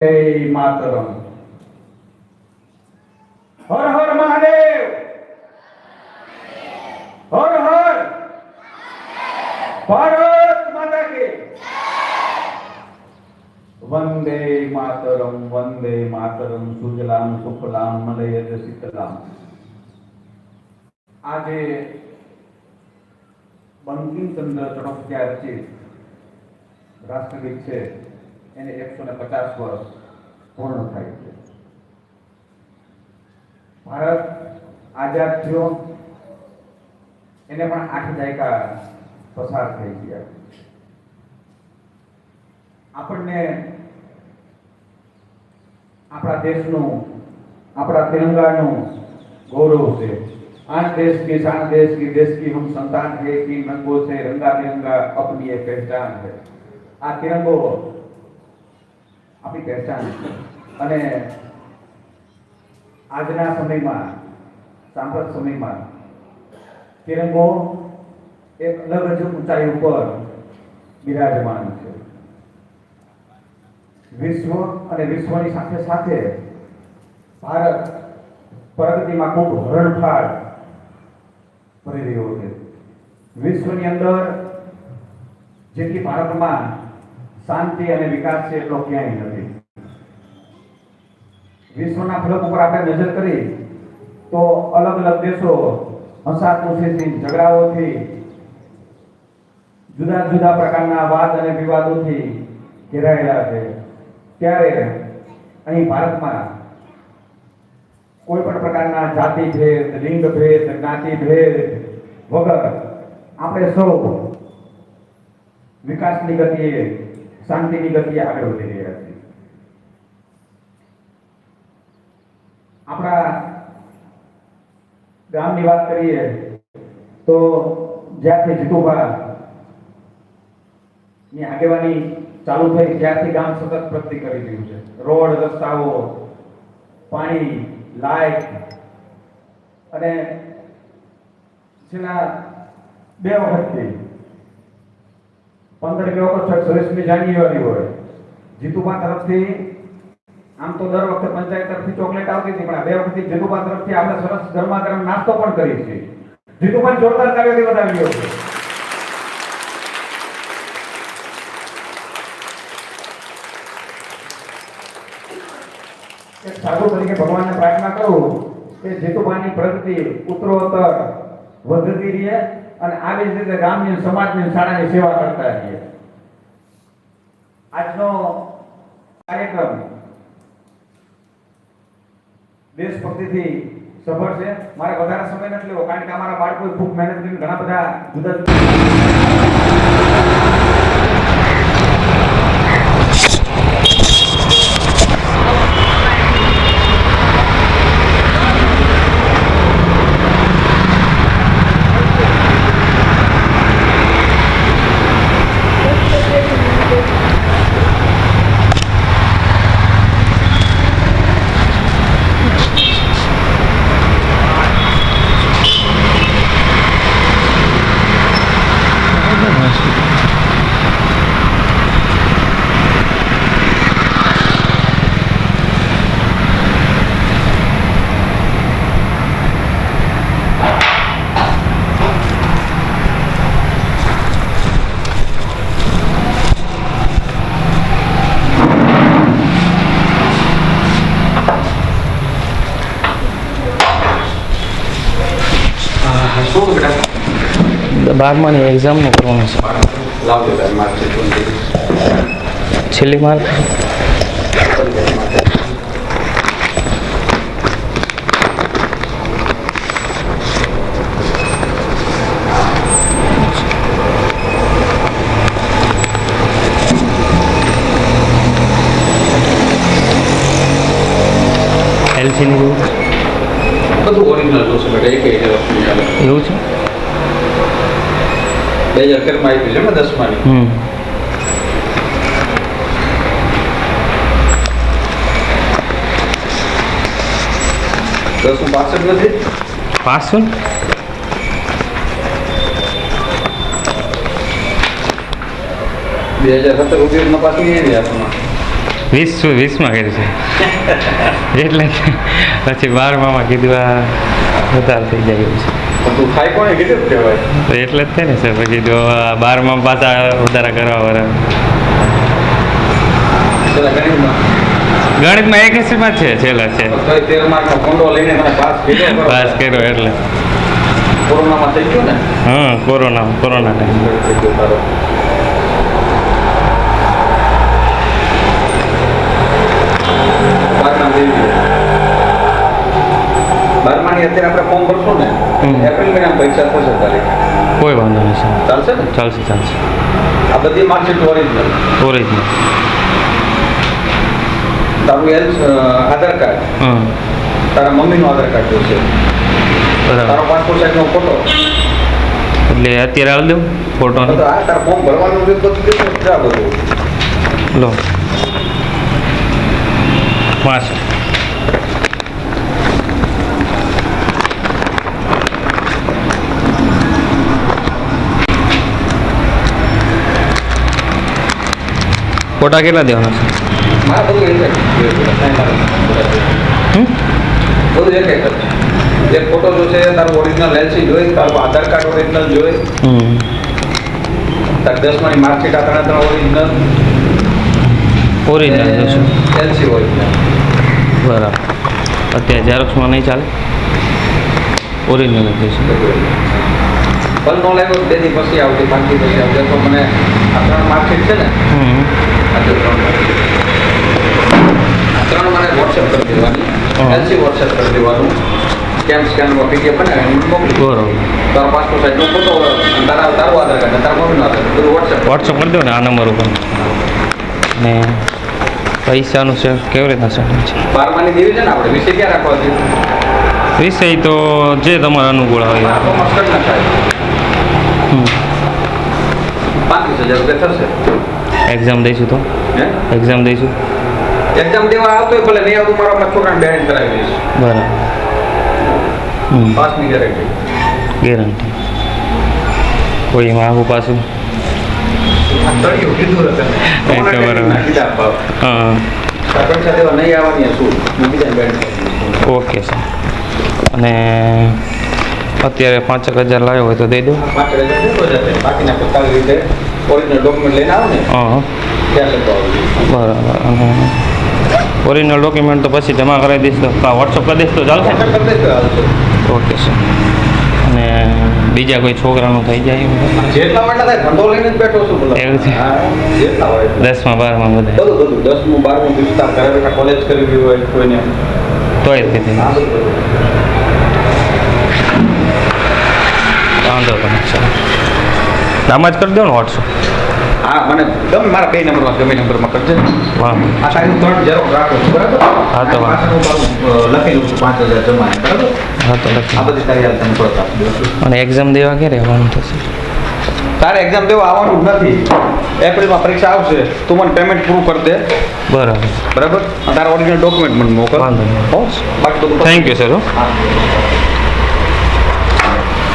जय मातरम। हर हर महादेव। हर हर भारत माता के। वंदे मातरम वंदे मातरम सुजलाम सुफलाम मलयज शीतलाम। आज बंकिमचंद्र चटोपाध्याय रचित राष्ट्रगीत है એને 150 વર્ષ પૂર્ણ થાય છે। ભારત આઝાદ થયો એને પણ 8 દાયકા પસાર થઈ ગયા। આપણને આપણા દેશનું આપણા તિરંગાનું ગૌરવ છે। आन देश की शान देश की हम संतान है कि रंगों से रंगा तिरंगा अपनी एक पहचान है। आ तिरंगो આપણી પહેચાન છે અને આજના સમયમાં સાંપ્રત સમયમાં તિરંગો એક અલગ જ ઊંચાઈ ઉપર બિરાજમાન છે। વિશ્વ અને વિશ્વની સાથે સાથે ભારત પ્રગતિમાં ખૂબ હરણફાળ ભરી રહ્યો છે। વિશ્વની અંદર જેટલી ભારતમાં શાંતિ અને વિકાસ છે એટલો ક્યાંય નથી। વિશ્વના ફલક ઉપર આપણે નજર કરી તો અલગ અલગ દેશો હંસાતુસીથી ઝઘડાઓથી જુદા જુદા પ્રકારના વાદ અને વિવાદોથી ઘેરાયેલા છે। ત્યારે અહીં ભારતમાં કોઈ પણ પ્રકારના જાતિ ભેદ લિંગ ભેદ જ્ઞાતિ ભેદ વગર આપણે સૌ વિકાસની ગતિએ શાંતિની ગતિએ આગળ વધી રહ્યા છે। આપણા ગામની વાત કરીએ તો જ્યાંથી જીતુભા ની આગેવાની ચાલુ થઈ ત્યારથી ગામ સતત પ્રગતિ કરી રહ્યું છે। રોડ રસ્તાઓ પાણી લાઇટ અને છેલ્લા 2 વખતથી 15 ઓગસ્ટ 26મી જાન્યુઆરી હોય જીતુભા તરફથી આમ તો દર વખતે પંચાયત તરફથી ચોકલેટ આવતી હતી પણ આ 2 વખતથી જીતુભા તરફથી આપણે સરસ ગરમા ગરમ નાસ્તો પણ કરી છે। જીતુભા જોરદાર કાર્યથી વધાવ્યો છે। એક સાધુ તરીકે ભગવાનને પ્રાર્થના કરું કે જીતુભાની પ્રગતિ ઉત્તરોત્તર વધતી રહે અને આવી જ રીતે ગામની સમાજની શાળાની સેવા કરતા રહીએ। આજનો કાર્યક્રમ દેશભક્તિથી સભર છે। મારે વધારે સમય નથી લેવો કારણ કે અમારા બાળકોએ ખૂબ મહેનત કરીને ઘણા બધા જુદા જુદા બારમાની એક્ઝામનું કરવાનું છે। છેલ્લી માર્ક એલસીની બધું ઓરિજિનલ જોશે બેટા એક એવું છે। 2013 માં આવી છે ને 10 માં 10 પાસ જ નથી પાસ છું 2017 રૂપિયા પાસ નહીં આવી આપણને 20માં કર્યું છે એટલે પછી 12માં કીધું આ વધારે થઈ જાય એવું છે. પણ તું ખાઈ કોને કીધું કહેવાય? તો એટલે જ છે ને સર પછી તો 12માં પાછા વધારા કરવા વાળા પેલા ગણિતમાં ગણિતમાં 81માં છે છેલ્લા છે તો 13 માર્કનો કોંડો લઈને મને પાસ કર્યો પાસ કર્યો એટલે કોરોનામાં થઈ ગયું ને હા કોરોના ટાઈમ થઈ ગયો તારો. બારમાની અત્યારે આપણે ફોર્મ ભરશું ને હમ. એપ્રિલ મહિનામાં પરીક્ષા થશે તારીખ કોઈ વાંધો નહીં સર ચાલશે ને? ચાલશે આ બધી માર્કશીટ ઓરિજિનલ ઓરિજિનલ તારું આધાર કાર્ડ હા તારા મમ્મીનું આધાર કાર્ડ જોશે તારો બરાબર પાસપોર્ટ સાઈઝનો ફોટો એટલે અત્યારે આવી દઉં ફોટો તો આ તારા ફોર્મ ભરવાનું છે બધું કેટલું છે આ બધું લો 5 ફોટા કેટલા દેવાના છે મારા બધું એક હમ? બધું એક એક ફોટો જોશે તારું ઓરિજિનલ એલસી જોઈ તારું આધાર કાર્ડ ઓરિજિનલ જોઈ હમ તારી 10માની માર્કશીટ આ ત્રણ ઓરિજિનલ ઓરિજિનલ જોશે એલસી ઓરિજિનલ બરાબર અત્યારે ઝેરોક્સમાં નહીં ચાલે ઓરિજિનલ જ જોશે ભલ નો લાગ્યો બે દી પછી આવતી 5 દી પછી આવશે તો મને આ ત્રણ માર્કશીટ છે ને હમ આ જો ત્રણ મને વોટ્સએપ કરી દેવાની હા. એલસી વોટ્સએપ કરી દેવાનું સ્કેનમાં પીડીએફ બનાવીને મોકલી બરાબર તારો પાસપોર્ટ સાઈઝનો ફોટો તારું આધાર કાર્ડ ને તારા મમ્મીનું આધાર કાર્ડ બધું વોટ્સઅપ કરી દો ને આ નંબર ઉપર ને પૈસાનું છે કેવી રીતના સેટિંગ છે 12માની દેવી છે ને આપણે વિષય ક્યાં રાખવા છે વિષય તો જે તમારે અનુકૂળ આવે કોમર્સ કરી નાખાય હમ 35,000 રૂપિયા થશે એક્ઝામ દઈશું તો હે એક્ઝામ દઈશું એક્ઝામ દેવા આવતો હોય ભલે નહીં આવતું મારા આપણા છોકરાને બેન કરાવી દઈશ બરાબર હમ પાસની ગેરંટી ગેરંટી કોઈ એમાં આવું પાછું તળિયું કીધું હતું એ તો બરાબર. કીધા ભાવ હા પરીક્ષા દેવા નહીં આવવાની શું હું બીજા બેન કરી ઓકે સર અને અત્યારે 5,000 લાવ્યો હોય તો દઈ દઉં 5,000 દેતો જશે બાકીના તો સારી રીતે ઓરિજિનલ ડોક્યુમેન્ટ લઈને આવો ને હા ત્યાં લખો આવજો બરાબર અને ઓરિજિનલ ડોક્યુમેન્ટ તો પછી જમા કરાવી દઈશ તો વોટ્સઅપ કરી દઈશ તો ચાલશે કરી દેજો હાલશે ઓકે સર અને બીજા કોઈ છોકરાનું થઈ જાય એવું? જેટલા માટે થાય ધંધો લઈને જ બેઠો છું બોલો એવું છે? હા, જેટલા હોય 10માં 12માં બધા બધું 10મું 12મું વિસ્તાર ઘરે બેઠા કોલેજ કરી રહ્યું હોય કોઈને તોય તે થઈ હા બધું વાંધો તમે સર આમાં જ કરી દો ને વોટ્સઅપ હા મને ગમે મારા બે નંબરમાં ગમે નંબરમાં કરજે વાંધો આ તારી 3 ઝેરોક્ષ રાખો છું બરાબર હા, તો વાંધો. પાછળનું તારું, લખી લઉં છું 5,000 જમા બરાબર હા તો આ લખી બધી તારી હાલ તને પરત આપી દઉં છું અને એક્ઝામ દેવા ક્યારે આવવાનું થશે તારે એક્ઝામ દેવા આવવાનું જ નથી એપ્રિલમાં પરીક્ષા આવશે તું મને પેમેન્ટ પૂરું કરી દે બરાબર બરાબર અને તારા ઓરિજિનલ ડોક્યુમેન્ટ મને મોકલ વાંધો નહીં. હો બાકી બધું થેન્ક યુ સર હા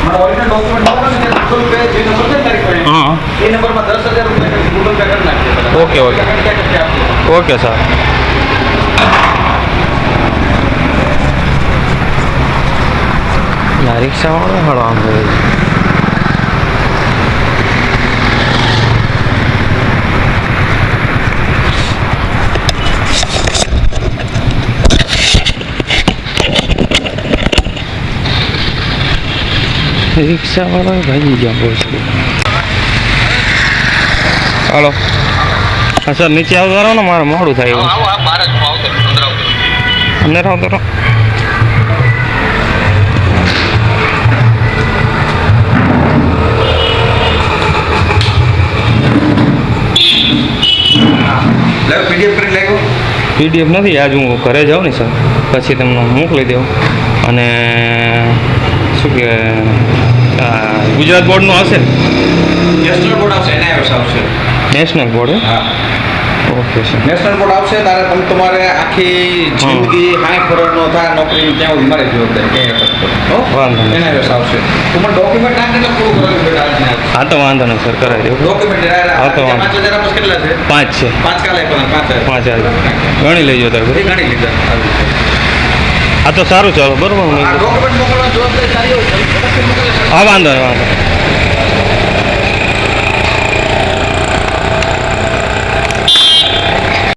મને ઓરિજિનલ ડોક્યુમેન્ટ મોકલ ને ગૂગલ પે જે નંબર છે ને તારી પાસે હા એ નંબરમાં 10,000 રૂપિયા ગૂગલ પે કરી નાખજે ઓકે, ઓકે. ઓકે સર ના રિક્ષાવાળો હાલો આમ કરે છે. રિક્ષાવાળો ભાગી ગયા બહુ છે હાલો હા સર નીચે આવતો રહો ને મારે મોડું થાય એવું અંદર આવતો રહો લે પીડીએફ કરી લેગો પીડીએફ નથી આજ હું ઘરે જાઉં ને સર પછી તમને મોકલી દઉં અને શું કહેવાય ગુજરાત બોર્ડનું હશે ને નેશનલ બોર્ડ આવશે એનઆઈએસ આવશે નેશનલ બોર્ડ હા ઓકે સર. નેશનલ રિપોર્ટ આવશે તારે તમારે આખી જિંદગી 60 વર્ષનો થાય નોકરી ત્યાં સુધી મારી જવાબદારી ક્યાંય અટકતો હો વાંધો નહીં. એના વેસ આવશે તું મને ડોક્યુમેન્ટ નાખ એટલે પૂરું કરેલું બેટા આજને આજ. હા તો વાંધો નહીં સર, કરાવી દઉં. ડોક્યુમેન્ટ હા તો વાંધો. 5000 આપસ કેટલા છે 5 છે. 5 કાલે પણ 5000 5 આવી ગણી લેજો તારે. એ ગણી લીધા આવી રીતે. હા તો સારું ચાલો બરોબર. આ ડોક્યુમેન્ટ મોકલવાની જવાબદારી તારી હોય હા વાંધો નહીં વાંધો નહીં.